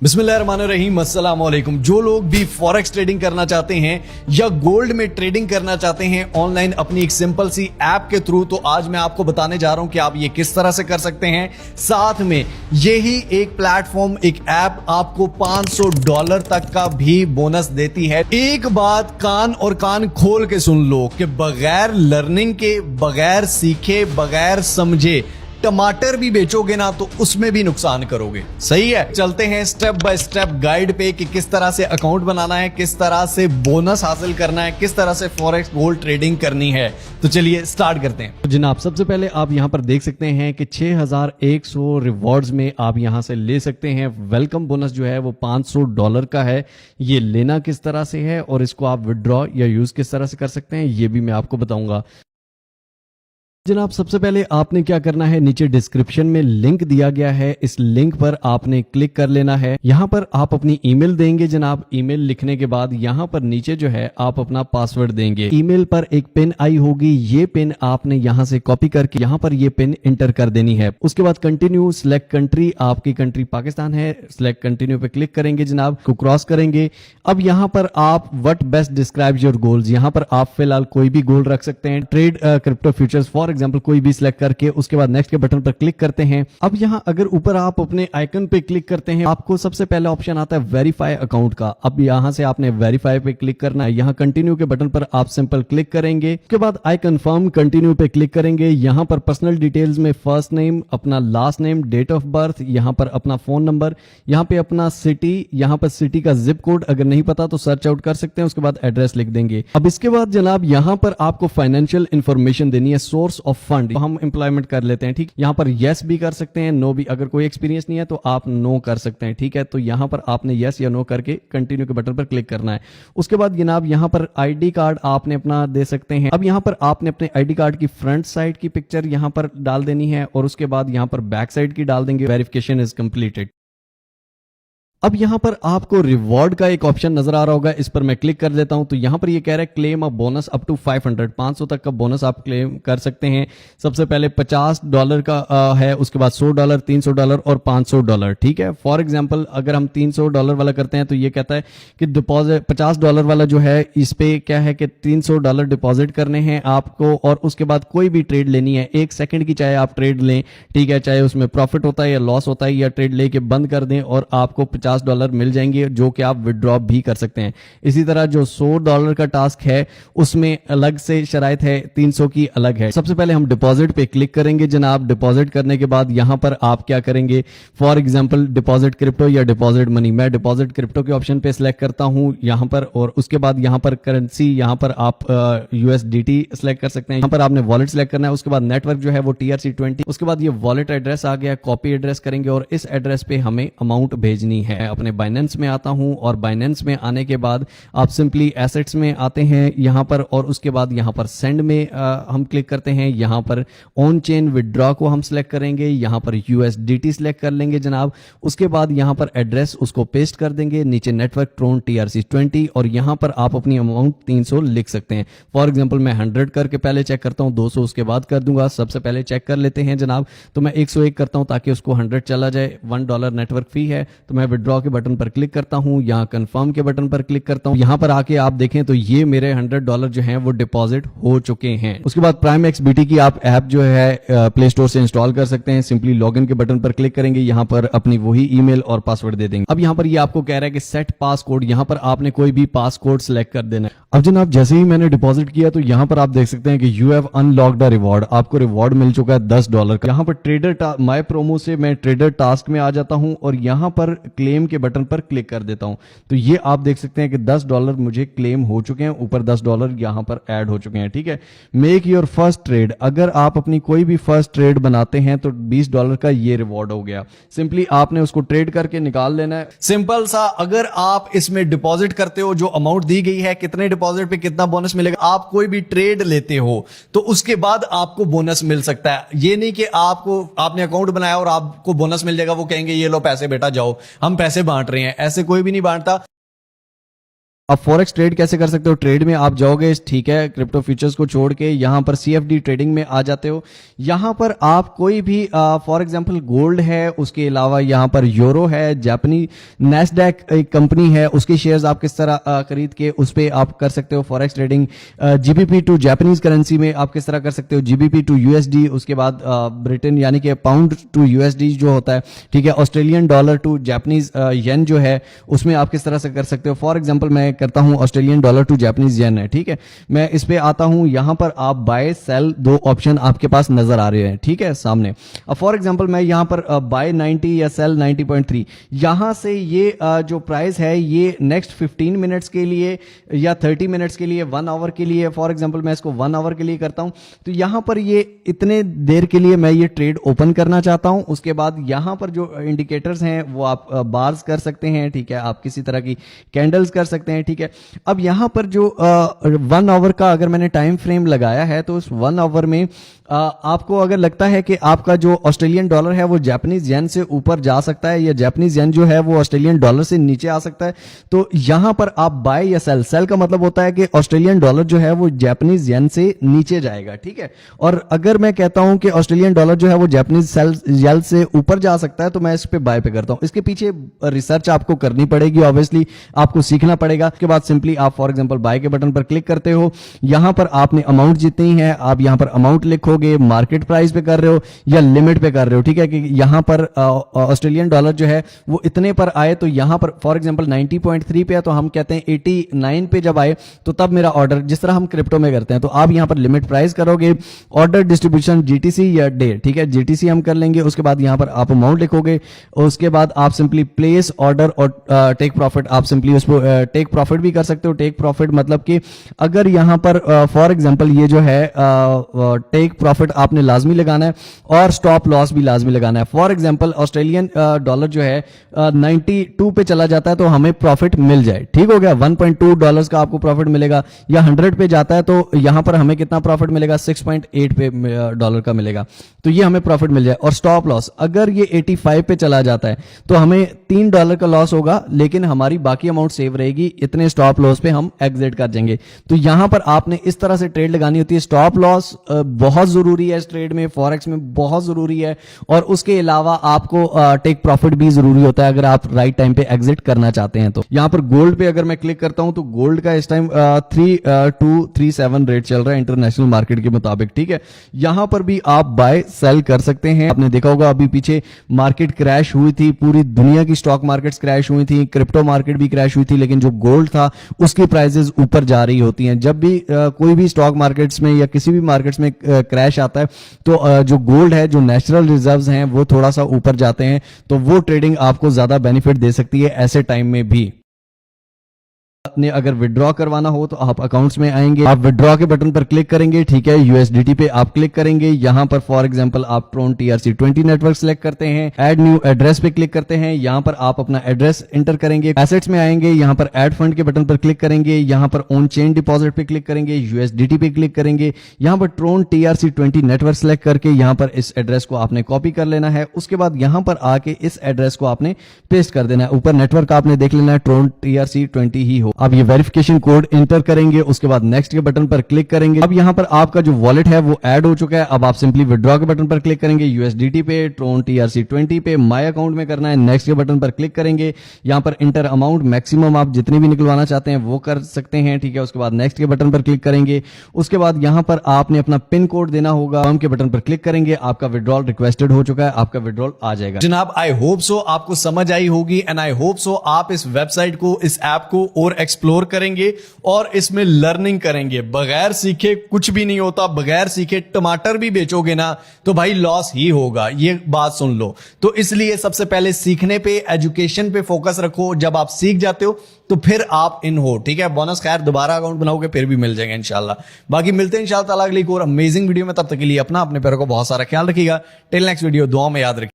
बिस्मिल्लाहिर्रहमानिर्रहीम, अस्सलाम वालेकुम। जो लोग भी फॉरेक्स ट्रेडिंग करना चाहते हैं या गोल्ड में ट्रेडिंग करना चाहते हैं ऑनलाइन अपनी एक सिंपल सी ऐप के थ्रू, तो आज मैं आपको बताने जा रहा हूं कि आप ये किस तरह से कर सकते हैं। साथ में यही एक प्लेटफॉर्म, एक ऐप आपको $500 तक का भी बोनस देती है। एक बात कान और कान खोल के सुन लो कि बगैर लर्निंग के, बगैर सीखे, बगैर समझे टमाटर भी बेचोगे ना तो उसमें भी नुकसान करोगे। सही है, चलते हैं स्टेप बाय स्टेप गाइड पे कि किस तरह से अकाउंट बनाना है, किस तरह से बोनस हासिल करना है, किस तरह से फॉरेक्स गोल्ड ट्रेडिंग करनी है। तो चलिए स्टार्ट करते हैं। तो जनाब, सबसे पहले आप यहां पर देख सकते हैं कि 6100 रिवॉर्ड्स में आप यहां से ले सकते हैं। वेलकम बोनस जो है वो $500 का है। ये लेना किस तरह से है और इसको आप विड्रॉ या यूज किस तरह से कर सकते हैं ये भी मैं आपको बताऊंगा। जनाब, सबसे पहले आपने क्या करना है, नीचे डिस्क्रिप्शन में लिंक दिया गया है, इस लिंक पर आपने क्लिक कर लेना है। यहां पर आप अपनी ईमेल देंगे। जनाब, ईमेल लिखने के बाद यहां पर नीचे जो है आप अपना पासवर्ड देंगे। ईमेल पर एक पिन आई होगी, ये पिन आपने यहां से कॉपी करके यहां पर ये पिन इंटर कर देनी है। उसके बाद कंटिन्यू, सिलेक्ट कंट्री, आपकी कंट्री पाकिस्तान है, सिलेक्ट कंटिन्यू पे क्लिक करेंगे। जनाब को क्रॉस करेंगे। अब यहां पर आप what best describes your goals, यहां पर आप फिलहाल कोई भी गोल रख सकते हैं। Trade crypto futures for example कोई भी सिलेक्ट करके उसके बाद नेक्स्ट के बटन पर क्लिक करते हैं। अब यहां अगर ऊपर आप अपने आइकन पे क्लिक करते हैं, आपको सबसे पहले ऑप्शन आता है वेरीफाई अकाउंट का। अब यहां से आपने वेरीफाई पे क्लिक करना है। यहां कंटिन्यू के बटन पर आप सिंपल क्लिक करेंगे। उसके बाद आई कंफर्म कंटिन्यू पे क्लिक करेंगे। यहां पर पर्सनल डिटेल्स में फर्स्ट नेम, अपना last name, date of birth, यहां पर अपना फोन नंबर, यहां पे अपना सिटी, यहां पर सिटी का जिप कोड अगर नहीं पता तो सर्च आउट कर सकते हैं। उसके बाद एड्रेस लिख देंगे। अब इसके बाद जनाब यहां पर आपको फाइनेंशियल इंफॉर्मेशन देनी है, सोर्स ऑफ फंड। हम एम्प्लॉयमेंट कर लेते हैं, ठीक। यहां पर यस भी कर सकते हैं, नो भी। अगर कोई एक्सपीरियंस नहीं है तो आप नो कर सकते हैं, ठीक है। तो यहां पर आपने यस या नो करके कंटिन्यू के बटन पर क्लिक करना है। उसके बाद जनाब यहां पर आईडी कार्ड आपने अपना दे सकते हैं। अब यहां पर आपने अपने आईडी कार्ड की फ्रंट साइड की पिक्चर यहां पर डाल देनी है और उसके बाद यहां पर बैक साइड की डाल देंगे। Verification is completed. अब यहां पर आपको रिवॉर्ड का एक ऑप्शन नजर आ रहा होगा, इस पर मैं क्लिक कर देता हूं। तो यहां पर ये कह रहा है claim a bonus up to 500 तक का बोनस आप क्लेम कर सकते हैं। सबसे पहले $50 का है, उसके बाद $100, $300 और $500, ठीक है। फॉर एग्जांपल अगर हम $300 वाला करते हैं तो ये कहता है कि डिपॉजिट $50 वाला जो है, इस पे क्या है कि $300 डिपॉजिट करने हैं आपको और उसके बाद कोई भी ट्रेड लेनी है, 1 सेकंड की चाहे आप ट्रेड लें, ठीक है, चाहे उसमें प्रॉफिट होता है या लॉस होता है, या ट्रेड लेके बंद कर दें और आपको $50 मिल जाएंगे जो कि आप विड्रॉ भी कर सकते हैं। इसी तरह जो $100 का टास्क है उसमें अलग से शराइत है, 300 की अलग है। सबसे पहले हम डिपॉजिट पे क्लिक करेंगे। जनाब डिपॉजिट करने के बाद यहां पर आप क्या करेंगे, फॉर एग्जांपल डिपॉजिट क्रिप्टो या डिपॉजिट मनी। मैं डिपॉजिट क्रिप्टो के ऑप्शन पे सिलेक्ट करता हूं यहां पर, और उसके बाद यहां पर करेंसी, यहां पर आप USDT सिलेक्ट कर सकते हैं। यहां पर आपने वॉलेट सिलेक्ट करना है। उसके बाद नेटवर्क जो है वो TRC20। उसके बाद ये वॉलेट एड्रेस आ गया, कॉपी एड्रेस करेंगे और इस एड्रेस पे हमें अमाउंट भेजनी है। अपने बाइनेंस में आता हूं और बाइनेंस में आने के बाद आप सिंपली एसेट्स में आते हैं यहां पर, और उसके बाद यहां पर सेंड में हम क्लिक करते हैं। यहां पर ऑन चेन विड्रॉ को हम सिलेक्ट करेंगे, यहां पर USDT सिलेक्ट कर लेंगे जनाब। उसके बाद यहां पर एड्रेस उसको पेस्ट कर देंगे, नीचे नेटवर्क ट्रोन TRC20, और यहां पर आप अपनी अमाउंट 300 लिख सकते हैं। फॉर एग्जांपल मैं 100 करके पहले चेक करता हूं, 200 उसके बाद कर दूंगा। सबसे पहले चेक कर लेते हैं जनाब, तो मैं 101 करता हूं ताकि उसको 100 चला जाए। $1 नेटवर्क फी है, तो मैं विड्रॉ के बटन पर क्लिक करता हूं, यहां कंफर्म के बटन पर क्लिक करता हूं। यहां पर आके आप देखें तो ये मेरे $100 जो हैं वो डिपॉजिट हो चुके हैं। उसके बाद प्राइम XBT की आप ऐप जो है प्ले स्टोर से इंस्टॉल कर सकते हैं। सिंपली लॉगिन के बटन पर क्लिक करेंगे, यहां पर अपनी वही ईमेल और पासवर्ड दे देंगे। अब यहां पर ये आपको कह रहा है कि सेट पासकोड, यहां पर आपने कोई भी पासकोड सिलेक्ट कर देना है। अब जनाब जैसे ही मैंने डिपॉजिट किया तो यहां पर आप देख सकते हैं कि you have unlocked a reward, आपको रिवॉर्ड मिल चुका है $10 का। यहां पर ट्रेडर माय प्रोमो से मैं ट्रेडर टास्क में आ जाता हूं और यहां पर क्लेम के बटन पर क्लिक कर देता हूं। तो ये आप देख सकते हैं कि $10 मुझे क्लेम हो चुके हैं, ऊपर $10 यहां पर ऐड हो चुके हैं, ठीक है। मेक योर फर्स्ट ट्रेड, अगर आप अपनी कोई भी फर्स्ट ट्रेड बनाते हैं तो $20 का ये रिवॉर्ड हो गया। सिंपली आपने उसको ट्रेड करके निकाल लेना है, सिंपल सा। अगर आप इसमें डिपॉजिट करते हो, जो अमाउंट दी गई है, कितने डिपॉजिट पे कितना बोनस मिलेगा, आप कोई भी ट्रेड लेते हो तो उसके बाद आपको बोनस मिल सकता है। ये नहीं कि आपने अकाउंट बनाया और आपको बोनस मिल जाएगा, वो कहेंगे ये लो पैसे बेटा जाओ हम पैसे बांट रहे हैं, ऐसे कोई भी नहीं बांटता। अब फॉरेक्स ट्रेड कैसे कर सकते हो? ट्रेड में आप जाओगे, ठीक है, क्रिप्टो फ्यूचर्स को छोड़ के यहाँ पर CFD ट्रेडिंग में आ जाते हो। यहाँ पर आप कोई भी फॉर एग्जांपल गोल्ड है, उसके अलावा यहाँ पर यूरो है, जापानी नैस्डैक एक कंपनी है, उसके शेयर्स आप किस तरह खरीद के उस पर आप कर सकते हो forex trading. GBP to Japanese currency में आप किस तरह कर सकते हो, GBP टू USD, उसके बाद ब्रिटेन यानी कि पाउंड टू USD जो होता है, ठीक है, Australian dollar to Japanese yen जो है, उसमें आप किस तरह से कर सकते हो। फॉर एग्जांपल मैं करता हूं Australian dollar to Japanese yen है, ठीक है, मैं इस पे आता हूं, यहां पर आप बाय सेल दो ऑप्शन आपके पास नजर आ रहे हैं, ठीक है, सामने। अब फॉर एग्जांपल मैं यहां पर बाय 90 या सेल 90.3, यहां से ये जो प्राइस है ये नेक्स्ट 15 मिनट्स के लिए या 30 मिनट्स के लिए, 1 आवर के लिए, फॉर एग्जांपल मैं इसको 1 आवर के लिए करता हूं, तो यहां पर ये इतने देर के लिए मैं ये ट्रेड ओपन करना चाहता हूं। उसके बाद यहां पर जो इंडिकेटर्स हैं वो आप बार्स कर सकते हैं, ठीक है, आप किसी तरह की कैंडल्स कर सकते हैं, ठीक है। अब यहां पर जो 1 आवर का अगर मैंने टाइम फ्रेम लगाया है, तो उस 1 आवर में आपको अगर लगता है कि आपका जो ऑस्ट्रेलियन डॉलर है वो जापानीज येन से ऊपर जा सकता है या जापानीज येन जो है वो ऑस्ट्रेलियन डॉलर से नीचे आ सकता है, तो यहां पर आप बाय या सेल, सेल का मतलब होता है कि ऑस्ट्रेलियन डॉलर जो है वो जापानीज येन से नीचे जाएगा, ठीक है। और अगर मैं कहता हूं कि ऑस्ट्रेलियन डॉलर जो है वो जापानीज येन से ऊपर जा सकता है, तो मैं इस पे बाय पे करता हूं। इसके पीछे रिसर्च आपको करनी पड़ेगी, ऑब्वियसली आपको सीखना पड़ेगा। उसके बाद सिंपली आप फॉर एग्जांपल बाय के बटन पर क्लिक करते हो, यहां पर आपने अमाउंट जितनी है आप यहां पर अमाउंट लिखोगे, मार्केट प्राइस पे कर रहे हो या लिमिट पे कर रहे हो, ठीक है, कि यहां पर ऑस्ट्रेलियन डॉलर जो है वो इतने पर आए, तो यहां पर फॉर एग्जांपल 90.3 पे है, तो हम कहते हैं 89 पे जब आए तो तब मेरा ऑर्डर, जिस तरह हम क्रिप्टो में करते हैं, तो आप यहां पर लिमिट प्राइस करोगे, ऑर्डर डिस्ट्रीब्यूशन GTC या डे, ठीक है, GTC हम कर लेंगे। उसके बाद यहां पर आप अमाउंट लिखोगे, उसके बाद आप सिंपली प्लेस ऑर्डर और टेक प्रॉफिट, आप सिंपली उसको टेक प्रॉफिट भी कर सकते हो। टेक प्रॉफिट मतलब कि अगर यहां पर फॉर एग्जांपल ये जो है टेक प्रॉफिट आपने लाजमी लगाना है और स्टॉप लॉस भी लाजमी लगाना है। फॉर एग्जांपल ऑस्ट्रेलियन डॉलर जो है 92 पे चला जाता है तो हमें प्रॉफिट मिल जाए, ठीक हो गया, $1.2 का आपको प्रॉफिट मिलेगा, या 100 पे जाता है तो यहां पर हमें कितना प्रॉफिट मिलेगा, $6.8 पे डॉलर का मिलेगा, तो ये हमें प्रॉफिट मिल जाए। और स्टॉप लॉस अगर ये 85 पे चला जाता है तो हमें $3 का लॉस होगा, लेकिन हमारी बाकी अमाउंट सेव रहेगी, इतने स्टॉप लॉस पे हम एग्जिट कर जाएंगे। तो यहां पर आपने इस तरह से ट्रेड लगानी होती है। स्टॉप लॉस बहुत जरूरी है इस ट्रेड में, फॉरेक्स में बहुत जरूरी है, और उसके अलावा आपको टेक प्रॉफिट भी जरूरी होता है अगर आप राइट टाइम पे एग्जिट करना चाहते हैं। तो यहां पर गोल्ड पे अगर मैं क्लिक करता हूं तो गोल्ड का इस टाइम 3237 रेट चल रहा है इंटरनेशनल मार्केट के मुताबिक, ठीक है। यहां पर भी आप बाय सेल कर सकते हैं। आपने देखा होगा अभी पीछे मार्केट क्रैश हुई थी, पूरी दुनिया की स्टॉक मार्केट्स क्रैश हुई थी, क्रिप्टो मार्केट भी क्रैश हुई थी, लेकिन जो गोल्ड था उसकी प्राइसेस ऊपर जा रही होती हैं। जब भी कोई भी स्टॉक मार्केट्स में या किसी भी मार्केट्स में क्रैश आता है तो जो गोल्ड है, जो नेचुरल रिजर्व्स हैं वो थोड़ा सा ऊपर जाते हैं, तो वो ट्रेडिंग आपको ज्यादा बेनिफिट दे सकती है ऐसे टाइम में भी। आपने अगर विड्रॉ करवाना हो तो आप अकाउंट्स में आएंगे, आप विड्रॉ के बटन पर क्लिक करेंगे, ठीक है, USDT पे आप क्लिक करेंगे, यहां पर फॉर एग्जांपल आप ट्रोन TRC20 नेटवर्क सेलेक्ट करते हैं, ऐड न्यू एड्रेस पे क्लिक करते हैं, यहां पर आप अपना एड्रेस एंटर करेंगे, एसेट्स में आएंगे, यहां पर ऐड फंड के बटन पर क्लिक करेंगे, यहां पर ऑन चेन डिपॉजिट पे क्लिक करेंगे, USDT पे क्लिक करेंगे, यहां पर ट्रोन TRC20 नेटवर्क सेलेक्ट करके यहां पर इस एड्रेस को आपने कॉपी कर लेना है। उसके बाद यहां पर आके इस एड्रेस को आपने पेस्ट कर देना है, ऊपर नेटवर्क आपने देख लेना है ट्रोन TRC20 ही हो। अब ये वेरिफिकेशन कोड एंटर करेंगे, उसके बाद नेक्स्ट के बटन पर क्लिक करेंगे। अब यहां पर आपका जो वॉलेट है वो ऐड हो चुका है। अब आप सिंपली विड्रॉ के बटन पर क्लिक करेंगे, USDT पे, ट्रोन TRC20 पे, माय अकाउंट में करना है, नेक्स्ट के बटन पर क्लिक करेंगे, यहां पर इंटर अमाउंट, मैक्सिमम आप जितनी भी निकलवाना चाहते हैं वो कर सकते हैं, ठीक है। उसके बाद नेक्स्ट के बटन पर क्लिक करेंगे, उसके बाद यहां पर आपने अपना पिन कोड देना होगा, के बटन पर क्लिक करेंगे, आपका विड्रॉल रिक्वेस्टेड हो चुका है, आपका विड्रॉल आ जाएगा। जनाब आई होप सो आपको समझ आई होगी एंड आई होप सो आप इस वेबसाइट को, इस ऐप को और एक्सप्लोर करेंगे और इसमें लर्निंग करेंगे। बगैर सीखे कुछ भी नहीं होता, बगैर सीखे टमाटर भी बेचोगे ना तो भाई लॉस ही होगा, ये बात सुन लो। तो इसलिए सबसे पहले सीखने पे, एजुकेशन पे फोकस रखो। जब आप सीख जाते हो तो फिर आप इन हो, ठीक है। बोनस खैर दोबारा अकाउंट बनाओगे फिर भी मिल जाएगा इंशाल्लाह। बाकी मिलते हैं इंशाल्लाह ताला अगली एक और अमेजिंग वीडियो में, तब तक के लिए अपना, अपने पैरों को बहुत सारा ख्याल रखिएगा। टिल नेक्स्ट वीडियो, दुआ में याद रखिए।